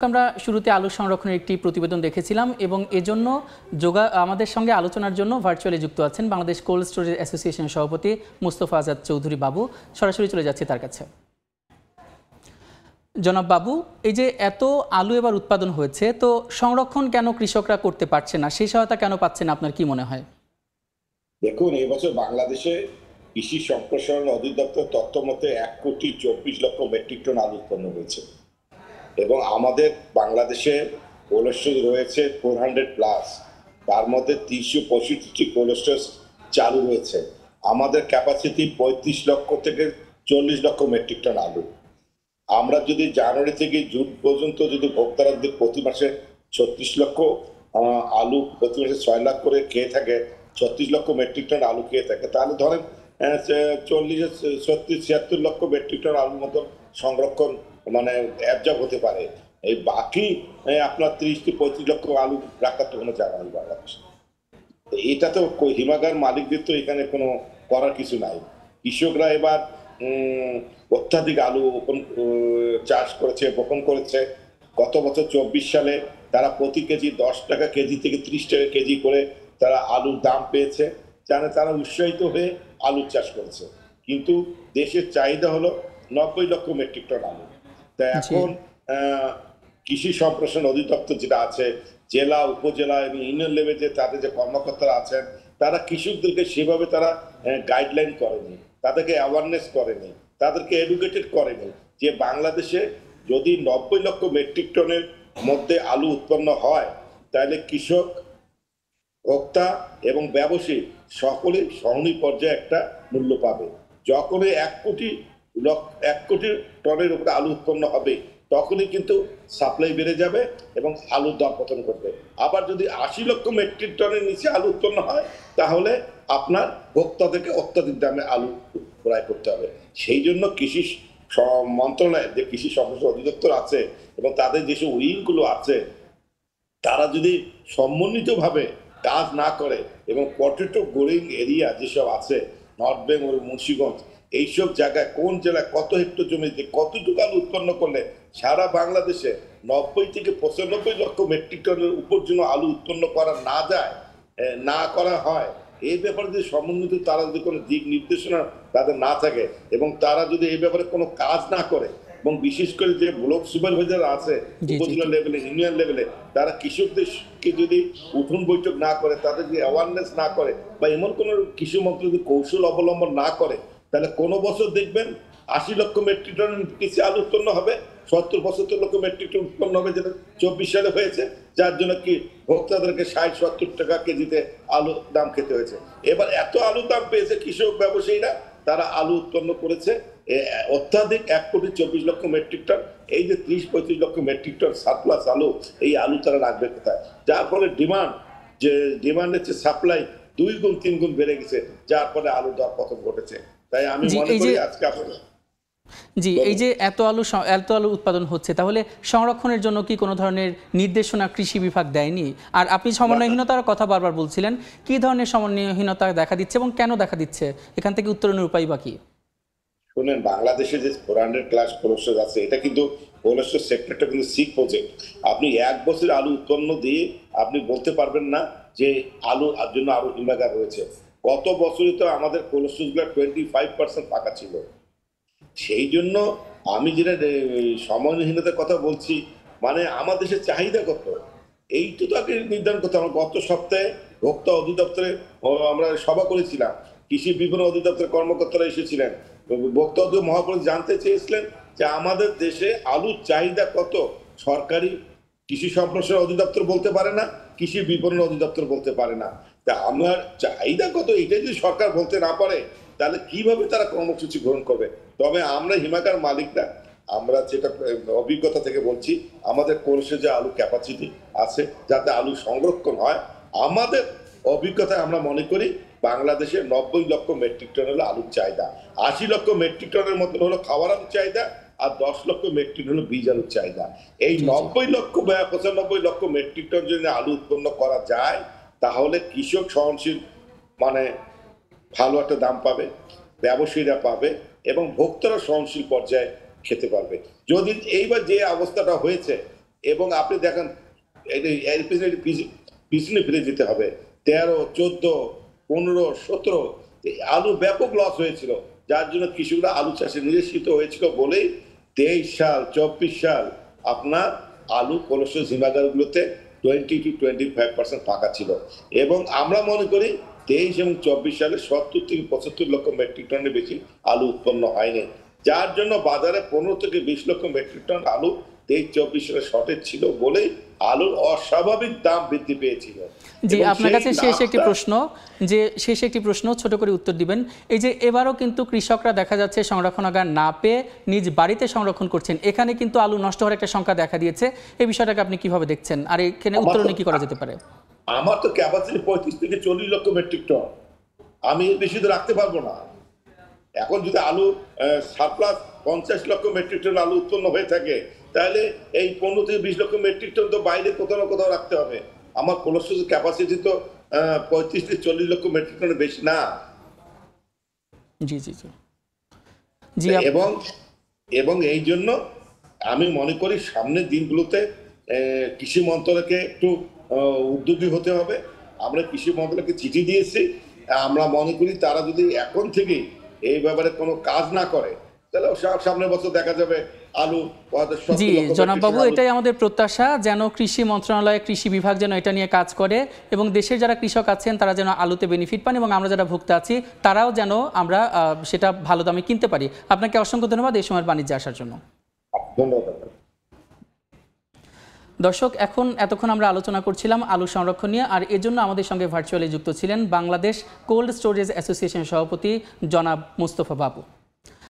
আমরা শুরুতে আলু সংরক্ষণের একটি প্রতিবেদন দেখেছিলাম এবং এজন্য আমাদের সঙ্গে আলোচনার জন্য ভার্চুয়ালি যুক্ত আছেন বাংলাদেশ কোল্ড স্টোরেজ অ্যাসোসিয়েশনের সভাপতি মুস্তফা আজাদ চৌধুরী বাবু। সরাসরি চলে যাচ্ছে তার কাছে। জনাব বাবু, এই যে এত আলু এবার উৎপাদন হয়েছে, তো সংরক্ষণ কেন কৃষকরা করতে পারছে না, সেই সহায়তা কেন পাচ্ছে না, আপনার কি মনে হয়? দেখুন, এবছর বাংলাদেশে কৃষি সম্প্রসারণ অধিদপ্তর তথ্য মতে 1,24,00,000 মেট্রিক টন আলু উৎপন্ন হয়েছে এবং আমাদের বাংলাদেশে কোল্ড স্টোরেজ রয়েছে 400+, তার মধ্যে 365টি কোল্ড স্টোরেজ চালু রয়েছে। আমাদের ক্যাপাসিটি 35 লক্ষ থেকে 40 লক্ষ মেট্রিক টন আলু। আমরা যদি জানুয়ারি থেকে জুন পর্যন্ত যদি ভোক্তারা যদি প্রতি মাসে 36 লক্ষ আলু, প্রতি মাসে 6 লাখ করে খেয়ে থাকে, 36 লক্ষ মেট্রিক টন আলু খেয়ে থাকে, তাহলে ধরেন 40-36-76 লক্ষ মেট্রিক টন আলুর মতো সংরক্ষণ মানে অ্যাবজর্ব হতে পারে। এই বাকি আপনার 30-35 লক্ষ আলু রাখার তো কোনো জায়গা নেই বাংলাদেশে। এটা তো হিমাগার মালিকদের তো এখানে কোনো করার কিছু নাই। কৃষকরা এবার অত্যাধিক আলু চাষ করেছে, বপন করেছে। গত বছর 24 সালে তারা প্রতি কেজি 10 টাকা কেজি থেকে 30 টাকা কেজি করে তারা আলুর দাম পেয়েছে, জানে তারা উৎসাহিত হয়ে আলু চাষ করেছে। কিন্তু দেশের চাহিদা হলো 90 লক্ষ মেট্রিক টন আলু। তাই এখন কৃষি সম্প্রসারণ অধিদপ্তর যেটা আছে, জেলা, উপজেলা এবং ইউনিয়ন লেভেলে যে তাদের যে কর্মকর্তারা আছেন, তারা কৃষকদেরকে সেভাবে তারা গাইডলাইন করেনি, তাদেরকে অ্যাওয়ারনেস করেনি, তাদেরকে এডুকেটেড করেনি যে বাংলাদেশে যদি 90 লক্ষ মেট্রিক টনের মধ্যে আলু উৎপন্ন হয়, তাহলে কৃষক, ভোক্তা এবং ব্যবসায়ী সকলে সহনীয় পর্যায়ে একটা মূল্য পাবে। যখনই 1 কোটি টনের উপরে আলু উৎপন্ন হবে, তখনই কিন্তু সাপ্লাই বেড়ে যাবে এবং আলুর দর পতন করবে। আবার যদি 80 লক্ষ মেট্রিক টনের নিচে আলু উৎপন্ন হয়, তাহলে আপনার ভোক্তাদেরকে অত্যাধিক দামে আলু ক্রয় করতে হবে। সেই জন্য কৃষি মন্ত্রণালয়ের যে কৃষি সম্প্রসারণ অধিদপ্তর আছে এবং তাদের যেসব উইংগুলো আছে, তারা যদি সমন্বিতভাবে কাজ না করে এবং পটেটো গ্রোয়িং এরিয়া যেসব আছে, নর্থ বেঙ্গল, মুন্সিগঞ্জ, এইসব জায়গায় কোন জেলায় কত হেক্টর জমিতে কতটুকু আলু উৎপন্ন করলে সারা বাংলাদেশে 90 থেকে 95 লক্ষ মেট্রিক টনের উপর যেন আলু উৎপন্ন করা না করা হয়, এই ব্যাপারে যদি সমন্বিত তারা যদি কোনো দিক নির্দেশনা তাদের না থাকে এবং তারা যদি এই ব্যাপারে কোনো কাজ না করে, এবং বিশেষ করে যে ব্লক সুপারভাইজার আছে উপজেলা লেভেলে, ইউনিয়ন লেভেলে, তারা কৃষকদেরকে যদি উঠোন বৈঠক না করে, তাদের যদি অ্যাওয়ারনেস না করে বা এমন কোনো কৃষি মন্ত্রক যদি কৌশল অবলম্বন না করে, তাহলে কোনো বছর দেখবেন 80 লক্ষ মেট্রিক টন কৃষি আলু উৎপন্ন হবে, 70-75 লক্ষ মেট্রিক টন উৎপন্ন হবে, যেটা 24 সালে হয়েছে, যার জন্য কি ভোক্তাদেরকে 60-70 টাকা কেজিতে আলু দাম খেতে হয়েছে। এবার এত আলু দাম পেয়েছে কৃষক ব্যবসায়ীরা, তারা আলু উৎপন্ন করেছে অত্যাধিক 1,24,00,000 মেট্রিক টন। এই যে 30-35 লক্ষ মেট্রিক টন সারপ্লাস আলু, এই আলু তারা রাখবে কোথায়? যার ফলে ডিমান্ডের চেয়ে সাপ্লাই 2 গুণ 3 গুণ বেড়ে গেছে, যার ফলে আলুর দর পতন ঘটেছে। তাই আমি মনে করি আজকে এই যে এত আলু উৎপাদন হচ্ছে, তাহলে সংরক্ষণের জন্য কি কোনো ধরনের নির্দেশনা কৃষি বিভাগ দেয়নি? আর আপনি সমন্বয়হীনতার কথা বারবার বলছিলেন, কি ধরনের সমন্বয়হীনতা দেখা দিচ্ছে এবং কেন দেখা দিচ্ছে? এখান থেকে উত্তরণের উপায় বাকি। শুনেন, বাংলাদেশে যে 400+ কোল্ড স্টোরেজ আছে, এটা কিন্তু কোল্ড স্টোরেজ সেক্টরটা কিন্তু সিক প্রজেক্ট। আপনি 1 বছর আলু উৎপন্ন দিয়ে আপনি বলতে পারবেন না যে আলুর জন্য আরো হিমাগার রয়েছে। গত বছরই তো আমাদের কোল্ড স্টোরেজগুলো 25% ফাঁকা ছিল। সেই জন্য আমি যেটা সমন্বয়হীনতার কথা বলছি, মানে আমার দেশের চাহিদা কত, এইটা তো আগে নির্ধারণ করতে। আমরা গত সপ্তাহে ভোক্তা অধিদপ্তরে আমরা সভা করেছিলাম, কৃষি বিভিন্ন অধিদপ্তরের কর্মকর্তারা এসেছিলেন, ভোক্তা মহাপরিচালক জানতে চেয়েছিলেন যে আমাদের দেশে আলুর চাহিদা কত। সরকারি কৃষি সম্প্রসারণ অধিদপ্তর বলতে পারে না, কৃষি বিপণন অধিদপ্তর বলতে পারে না। তা আমার চাহিদা কত এটা যদি সরকার বলতে না পারে, তাহলে কিভাবে তারা কর্মসূচি গ্রহণ করবে? তবে আমরা হিমাগার মালিকরা, আমরা যেটা অভিজ্ঞতা থেকে বলছি, আমাদের কোর্সে যে আলু ক্যাপাসিটি আছে যাতে আলু সংরক্ষণ হয়, আমাদের অভিজ্ঞতায় আমরা মনে করি বাংলাদেশের 90 লক্ষ মেট্রিক টন হলো আলুর চাহিদা, 80 লক্ষ মেট্রিক টনের মতন হলো খাওয়ার আলুর চাহিদা, আর 10 লক্ষ মেট্রিক টন হলো বীজ আলুর চাহিদা। এই 95 লক্ষ মেট্রিক টন যদি আলু উৎপন্ন করা যায়, তাহলে কৃষক সহনশীল মানে ভালো একটা দাম পাবে, ব্যবসায়ীরা পাবে এবং ভোক্তারা সহনশীল পর্যায়ে খেতে পারবে। যদি এইবার যে অবস্থাটা হয়েছে এবং আপনি দেখেন এর পিছনে ফিরে যেতে হবে 13, 14, 15, 17 আলু ব্যাপক লস হয়েছিল, যার জন্য কৃষকরা আলু চাষে নিরসিত হয়েছিল বলেই 23 সাল 24 সাল আপনার আলু কোলেস্ট্রল হিমাগারগুলোতে 20 to 25% ফাঁকা ছিল। এবং আমরা মনে করি 23 এবং 24 সালে 70 থেকে 75 লক্ষ মেট্রিক টনের বেশি আলু উৎপন্ন হয়নি, যার জন্য বাজারে 15 থেকে 20 লক্ষ মেট্রিক টন আলু 23-24 সালে শর্টেজ ছিল বলেই আলুর অস্বাভাবিক দাম বৃদ্ধি পেয়েছিল। জি, আপনার কাছে শেষ একটি প্রশ্ন ছোট করে উত্তর দিবেন। এই যে এবারও কিন্তু কৃষকরা দেখা যাচ্ছে সংরক্ষণাগার না পেয়ে নিজ বাড়িতে সংরক্ষণ করছেন, এখানে কিন্তু আলু নষ্ট হওয়ার একটা সংখ্যা দেখা দিয়েছে। এই বিষয়টাকে আপনি কিভাবে দেখছেন, আর এখানে উত্তরণে কি করা যেতে পারে? আমার তো ক্যাপাসিটি 35 থেকে 40 লক্ষ মেট্রিক টন, আমি এর বেশি তো রাখতে পারবো না। এখন যদি আলু সারপ্লাস 50 লক্ষ মেট্রিক টন আলু উৎপন্ন হয়ে থাকে, তাহলে এই 15 থেকে 20 লক্ষ মেট্রিক টন তো বাইরে কোথাও না কোথাও রাখতে হবে। আমার কোলেস্ট্রল ক্যাপাসিটি তো 35 থেকে 40 লক্ষ মেট্রিক টনের বেশি না। জি জি জি জি। এবং এই জন্য আমি মনে করি সামনের দিনগুলোতে কৃষি মন্ত্রণালয়কে একটু উদ্যোগী হতে হবে। আমরা কৃষি মন্ত্রণালয়কে চিঠি দিয়েছি, আমরা মনে করি তারা যদি এখন থেকে এই ব্যাপারে কোনো কাজ না করে, তাহলে সামনের বছর দেখা যাবে আলু। জি জনাব বাবু, এটাই আমাদের প্রত্যাশা, যেন কৃষি মন্ত্রণালয়, কৃষি বিভাগ যেন এটা নিয়ে কাজ করে এবং দেশের যারা কৃষক আছেন তারা যেন আলুতে বেনিফিট পান এবং আমরা যারা ভোক্তা আছি তারাও যেন আমরা সেটা ভালো দামে কিনতে পারি। আপনাকে অসংখ্য ধন্যবাদ এই সময়ের বাণিজ্যে আসার জন্য। ধন্যবাদ। দর্শক, এতক্ষণ আমরা আলোচনা করছিলাম আলু সংরক্ষণ নিয়ে, আর এজন্য আমাদের সঙ্গে ভার্চুয়ালি যুক্ত ছিলেন বাংলাদেশ কোল্ড স্টোরেজ অ্যাসোসিয়েশন সভাপতি জনাব মুস্তফা বাবু।